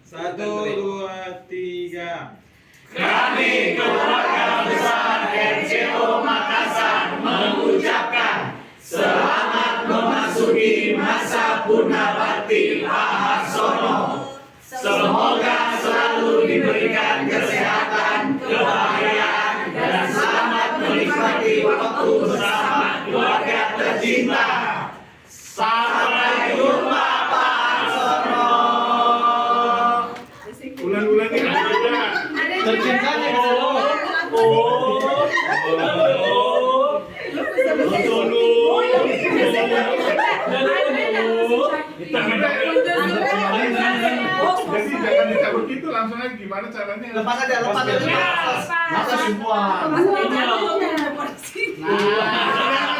Satu, dua, tiga. Kami keluarga besar RCO Makassar mengucapkan selamat memasuki masa purnabakti Pak Harsono. Semoga selalu diberikan kesehatan, kebahagiaan, dan selamat menikmati waktu bersama keluarga tercinta. Sampai jumpa Pak Harsono. Ulang-ulang ini ada. Tercintanya ke sana. Jadi jangan dicabut gitu, langsung aja gimana caranya? Lepas aja, lepas aja. Masa semua. Nah,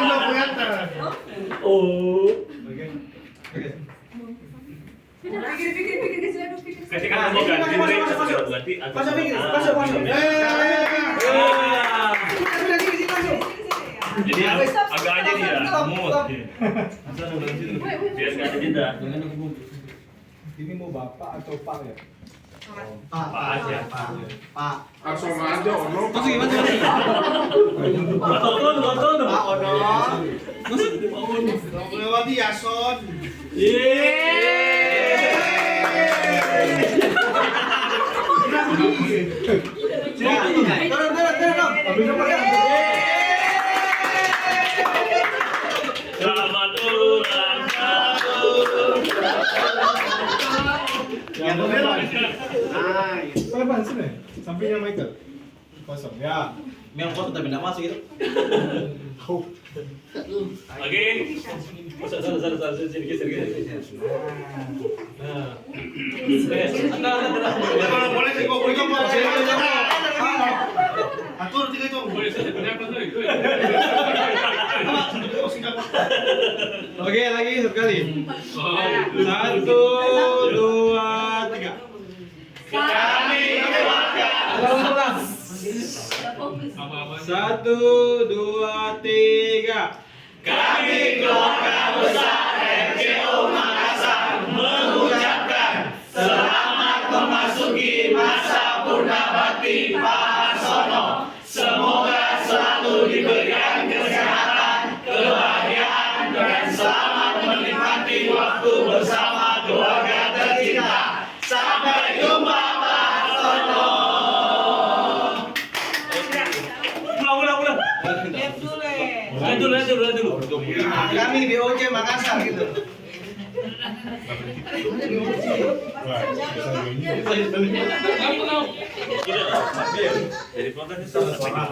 udah kelihatan. Kasih kan mau ganti mereka secara ganti. Masuk pikir, masuk. Jadi agak aja dia, mood. Biar nggak ada jeda. Ini mau bapak atau pak ya? Pak aja. Pak. Harsono aja, Ono. Masuk gimana? Tonton. Pak Ono. Melewati Yason. Turun. Ambil nomor ya. Selamat ulang tahun. Yang merah. Apa sini? Sampingnya Michael. Kosong ya. Yang foto tapi tidak masuk itu. Oke. Sana sini geser. Nah. Boleh sih kok atur tiga itu. Oke, lagi sekali. Satu, dua, tiga. Kami keluarga Ulang. Satu, dua, tiga. Kami keluarga besar RCO Makassar mengucapkan selamat memasuki masa purnabakti Pak Harsono. Semoga selalu diberikan kesehatan, kebahagiaan, dan selamat menikmati waktu bersama keluarga tercinta. Sampai jumpa Pak Harsono. Ulang dulu. Kami BOC Makassar gitu. Jadi konten itu maksudnya.